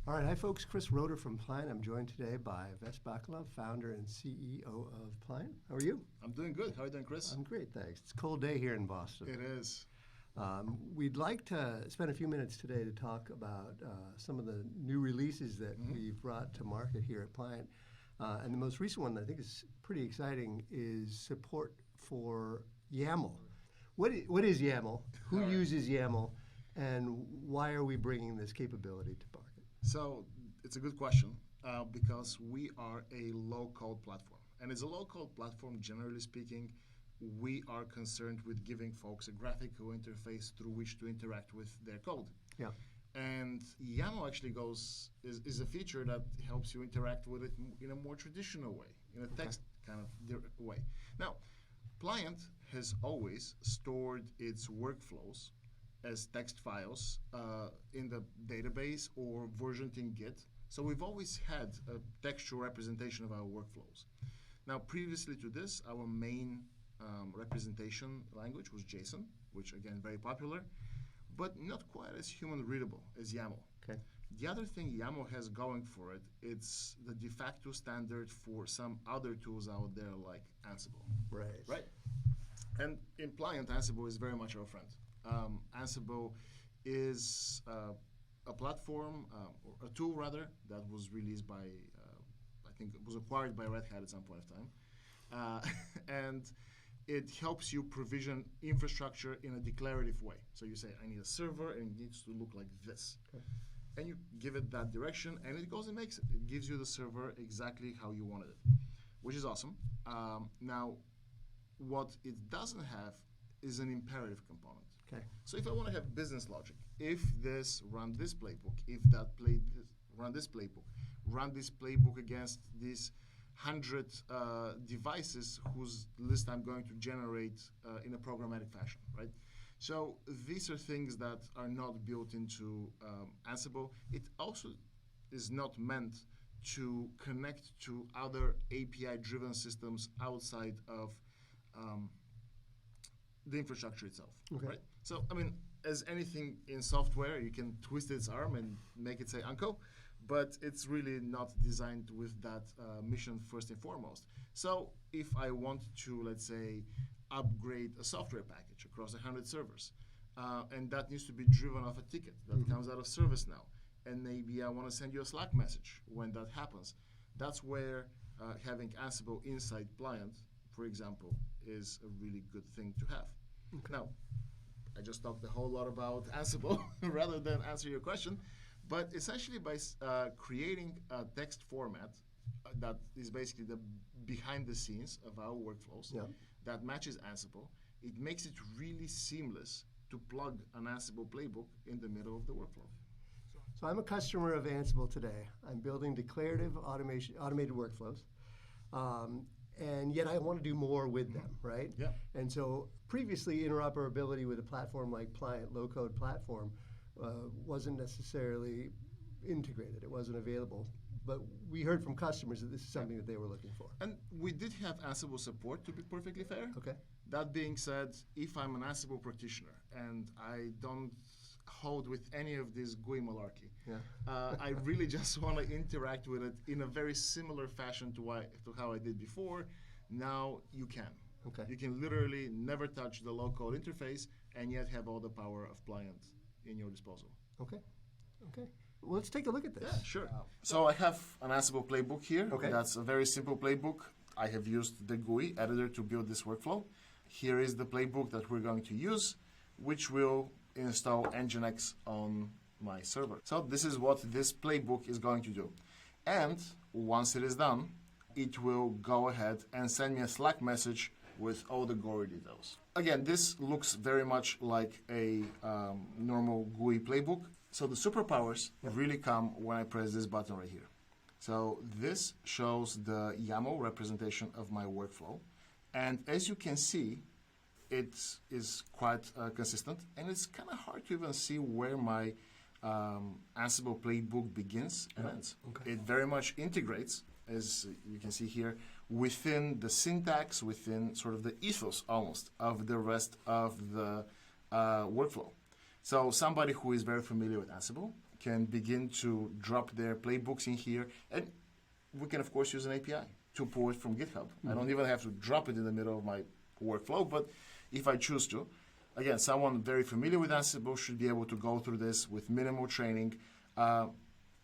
All right, hi folks, Chris Roeder from Pliant. I'm joined today by Vess Bakalov, founder and CEO of Pliant. How are you? I'm doing good. How are you doing, Chris? I'm great, thanks. It's a cold day here in Boston. It is. We'd like to spend a few minutes today to talk about some of the new releases that we've brought to market here at Pliant. And the most recent one that I think is pretty exciting is support for YAML. What is YAML? Who uses YAML? And why are we bringing this capability to market? So it's a good question because we are a low-code platform. And as a low-code platform, generally speaking, we are concerned with giving folks a graphical interface through which to interact with their code. Yeah. And YAML actually is a feature that helps you interact with it in a more traditional way, in a text kind of way. Now, Pliant has always stored its workflows as text files in the database or versioned in Git. So we've always had a textual representation of our workflows. Now, previously to this, our main representation language was JSON, which again, very popular, but not quite as human readable as YAML. Okay. The other thing YAML has going for it, it's the de facto standard for some other tools out there like Ansible. Right. And in Pliant, Ansible is very much our friend. Ansible is a platform, or a tool rather, that was released by, I think it was acquired by Red Hat at some point of time. And it helps you provision infrastructure in a declarative way. So you say, I need a server and it needs to look like this. Okay. And you give it that direction and it goes and makes it. It gives you the server exactly how you wanted it, which is awesome. Now, what it doesn't have is an imperative component. Okay. So if I want to have business logic, if this, run this playbook, if that, run this playbook, run this playbook against these 100 devices whose list I'm going to generate in a programmatic fashion, right? So these are things that are not built into Ansible. It also is not meant to connect to other API-driven systems outside of the infrastructure itself, right? So, I mean, as anything in software, you can twist its arm and make it say Uncle, but it's really not designed with that mission first and foremost. So if I want to, let's say, upgrade a software package across 100 servers, and that needs to be driven off a ticket that comes out of ServiceNow, and maybe I want to send you a Slack message when that happens, that's where having Ansible inside Pliant, for example, is a really good thing to have. Okay. Now, I just talked a whole lot about Ansible rather than answer your question, but essentially by creating a text format that is basically the behind the scenes of our workflows that matches Ansible, it makes it really seamless to plug an Ansible playbook in the middle of the workflow. So I'm a customer of Ansible today. I'm building declarative automated workflows. And yet I want to do more with them, right? Yeah. And so previously interoperability with a platform like Pliant, low-code platform, wasn't necessarily integrated. It wasn't available. But we heard from customers that this is something that they were looking for. And we did have Ansible support, to be perfectly fair. Okay. That being said, if I'm an Ansible practitioner and I don't hold with any of this GUI malarkey, I really just want to interact with it in a very similar fashion to how I did before. Now you can. Okay. You can literally never touch the low-code interface and yet have all the power of Pliant in your disposal. Okay. Well, let's take a look at this. Yeah, sure. So I have an Ansible playbook here. Okay. That's a very simple playbook. I have used the GUI editor to build this workflow. Here is the playbook that we're going to use, which will install Nginx on my server. So this is what this playbook is going to do. And once it is done, it will go ahead and send me a Slack message with all the gory details. Again, this looks very much like a normal GUI playbook. So the superpowers really come when I press this button right here. So this shows the YAML representation of my workflow. And as you can see, it is quite consistent, and it's kind of hard to even see where my Ansible playbook begins and ends. Okay. It very much integrates, as you can see here, within the syntax, within sort of the ethos almost of the rest of the workflow. So somebody who is very familiar with Ansible can begin to drop their playbooks in here. And we can, of course, use an API to pull it from GitHub. I don't even have to drop it in the middle of my workflow, but if I choose to, again, someone very familiar with Ansible should be able to go through this with minimal training.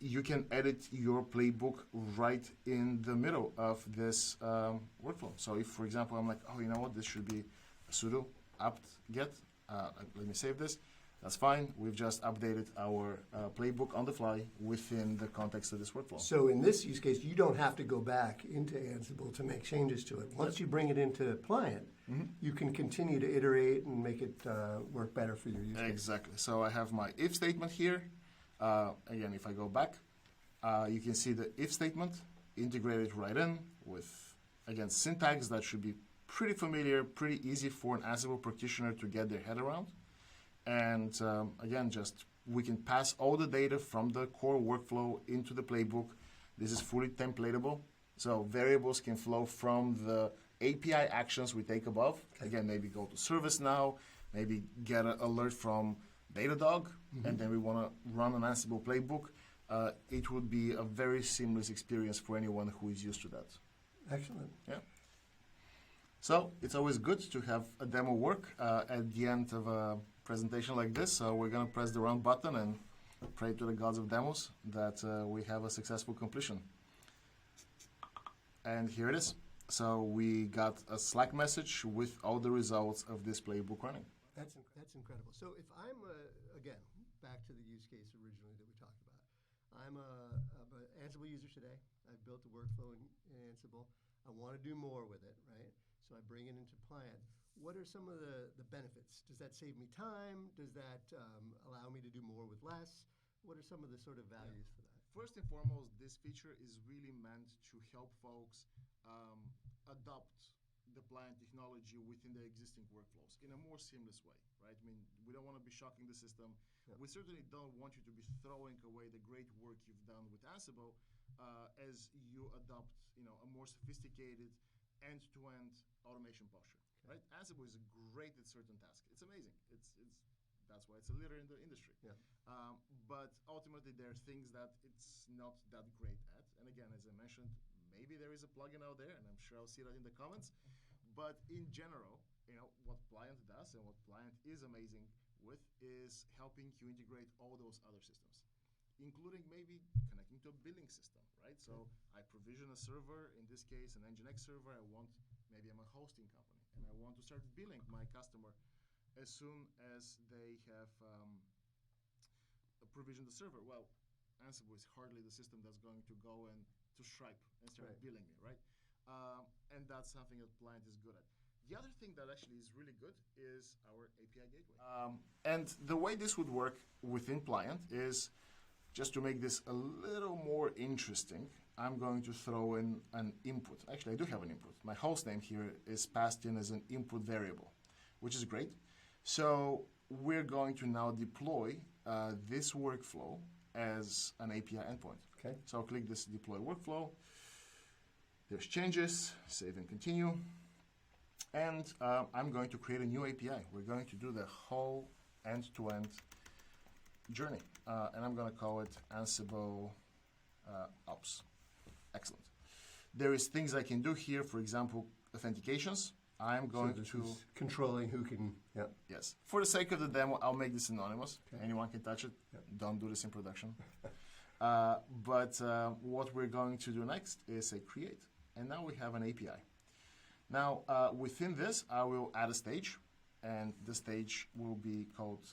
You can edit your playbook right in the middle of this workflow. So if, for example, I'm like, oh, you know what, this should be sudo apt-get. Let me save this. That's fine. We've just updated our playbook on the fly within the context of this workflow. So in this use case, you don't have to go back into Ansible to make changes to it. Once you bring it into Pliant, you can continue to iterate and make it work better for your use case. Exactly. So I have my if statement here. Again, if I go back, you can see the if statement integrated right in with, again, syntax that should be pretty familiar, pretty easy for an Ansible practitioner to get their head around. And again, just we can pass all the data from the core workflow into the playbook. This is fully templatable. So variables can flow from the API actions we take above. Again, maybe go to ServiceNow, maybe get an alert from Datadog, and then we want to run an Ansible playbook. It would be a very seamless experience for anyone who is used to that. Excellent. Yeah. So it's always good to have a demo work at the end of a presentation like this. So we're going to press the run button and pray to the gods of demos that we have a successful completion. And here it is. So we got a Slack message with all the results of this playbook running. That's incredible. So if I'm, again, back to the use case originally that we talked about. I'm an Ansible user today. I've built a workflow in Ansible. I want to do more with it, right? So I bring it into Pliant. What are some of the benefits? Does that save me time? Does that allow me to do more with less? What are some of the sort of values for that? First and foremost, this feature is really meant to help folks adopt the Pliant technology within their existing workflows in a more seamless way, right? I mean, we don't want to be shocking the system. Yeah. We certainly don't want you to be throwing away the great work you've done with Ansible as you adopt, a more sophisticated end-to-end automation posture, right? Ansible is great at certain tasks. It's amazing. That's why it's a leader in the industry. Yeah. But ultimately, there are things that it's not that great at. And again, as I mentioned, maybe there is a plugin out there, and I'm sure I'll see that in the comments. But in general, what Pliant does and what Pliant is amazing with is helping you integrate all those other systems, including maybe connecting to a billing system, right? So I provision a server, in this case, an Nginx server. Maybe I'm a hosting company, and I want to start billing my customer as soon as they have provisioned the server. Well, Ansible is hardly the system that's going to go and to Stripe and start billing me, right? And that's something that Pliant is good at. The other thing that actually is really good is our API gateway. And the way this would work within Pliant is, just to make this a little more interesting, I'm going to throw in an input. Actually, I do have an input. My host name here is passed in as an input variable, which is great. So we're going to now deploy this workflow as an API endpoint. Okay. So I'll click this deploy workflow. There's changes, save and continue. And I'm going to create a new API. We're going to do the whole end-to-end journey. And I'm going to call it Ansible Ops. Excellent. There is things I can do here, for example, authentications. I'm going to... controlling who can... Yeah. Yes. For the sake of the demo, I'll make this anonymous. Okay. Anyone can touch it. Yep. Don't do this in production. But what we're going to do next is say create. And now we have an API. Now, within this, I will add a stage. And the stage will be called...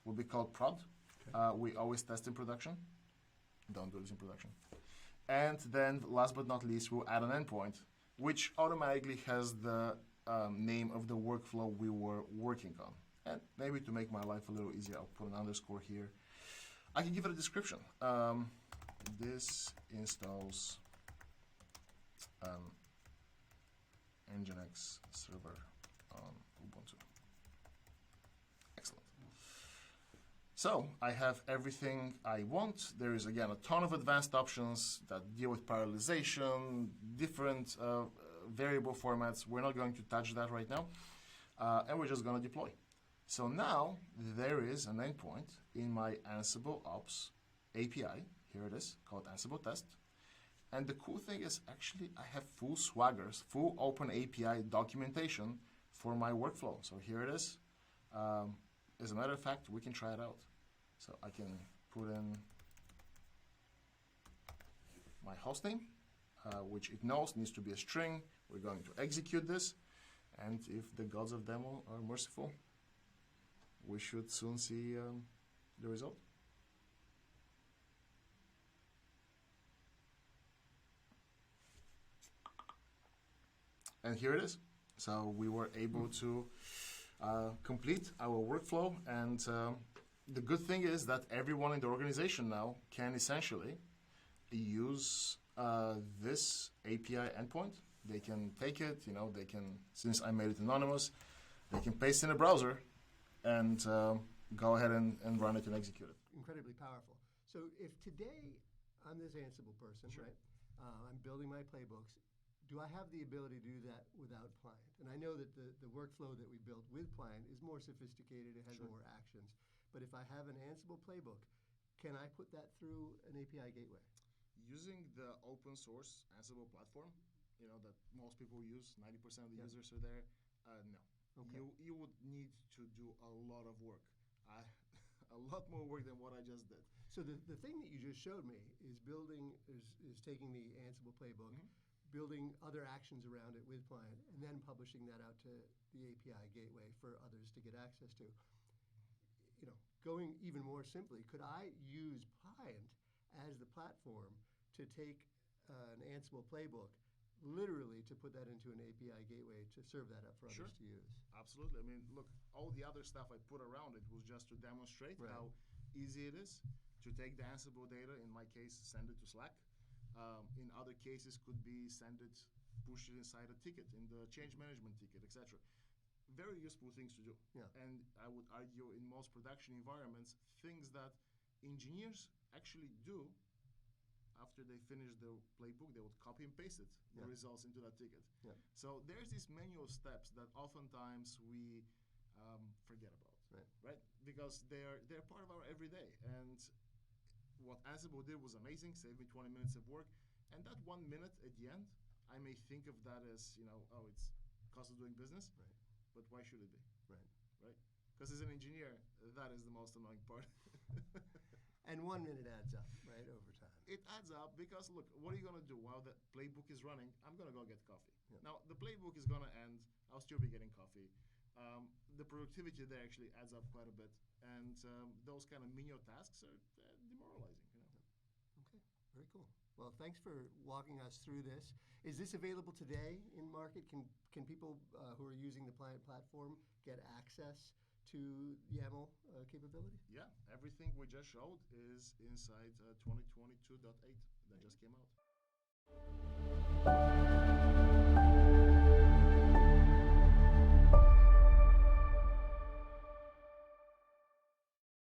will be called prod. Okay. We always test in production. Don't do this in production. And then, last but not least, we'll add an endpoint, which automatically has the name of the workflow we were working on. And maybe to make my life a little easier, I'll put an underscore here. I can give it a description. This installs Nginx server on Ubuntu. Excellent. So I have everything I want. There is, again, a ton of advanced options that deal with parallelization, different variable formats. We're not going to touch that right now. And we're just going to deploy. So now there is an endpoint in my Ansible Ops API. Here it is, called Ansible Test. And the cool thing is actually I have full Swaggers, full open API documentation for my workflow. So here it is. As a matter of fact, we can try it out. So I can put in my hostname, which it knows needs to be a string. We're going to execute this. And if the gods of demo are merciful, we should soon see the result. And here it is. So we were able to complete our workflow. And the good thing is that everyone in the organization now can essentially use this API endpoint. They can take it, they can, since I made it anonymous, they can paste in a browser and go ahead and run it and execute it. Incredibly powerful. So if today I'm this Ansible person, Sure. right? I'm building my playbooks. Do I have the ability to do that without Pliant? And I know that the workflow that we built with Pliant is more sophisticated, it has Sure. more actions. But if I have an Ansible playbook, can I put that through an API gateway? Using the open source Ansible platform, that most people use, 90% of the Yep. users are there, no. Okay. You would need to do a lot of work. A lot more work than what I just did. So the thing that you just showed me is taking the Ansible playbook, building other actions around it with Pliant, and then publishing that out to the API gateway for others to get access to. Going even more simply, could I use Pliant as the platform to take an Ansible playbook, literally to put that into an API gateway to serve that up for Sure. others to use? Absolutely. I mean, look, all the other stuff I put around it was just to demonstrate Right. how easy it is to take the Ansible data, in my case, send it to Slack. In other cases, could be push it inside a ticket, in the change management ticket, etc. Very useful things to do. Yeah. And I would argue in most production environments, things that engineers actually do after they finish the playbook, they would copy and paste it, the Yeah. results into that ticket. Yeah. So there's these manual steps that oftentimes we forget about, right? Because they're part of our everyday. And what Ansible did was amazing, saved me 20 minutes of work. And that 1 minute at the end, I may think of that as, it's cost of doing business. Right. But why should it be? Right. Because as an engineer, that is the most annoying part. And 1 minute adds up, right, over time. It adds up because, look, what are you going to do while the playbook is running? I'm going to go get coffee. Yeah. Now, the playbook is going to end. I'll still be getting coffee. The productivity there actually adds up quite a bit. And those kind of menial tasks are demoralizing. Okay, very cool. Well, thanks for walking us through this. Is this available today in market? Can people who are using the Pliant platform get access to YAML capability? Yeah, everything we just showed is inside 2022.8 that just came out.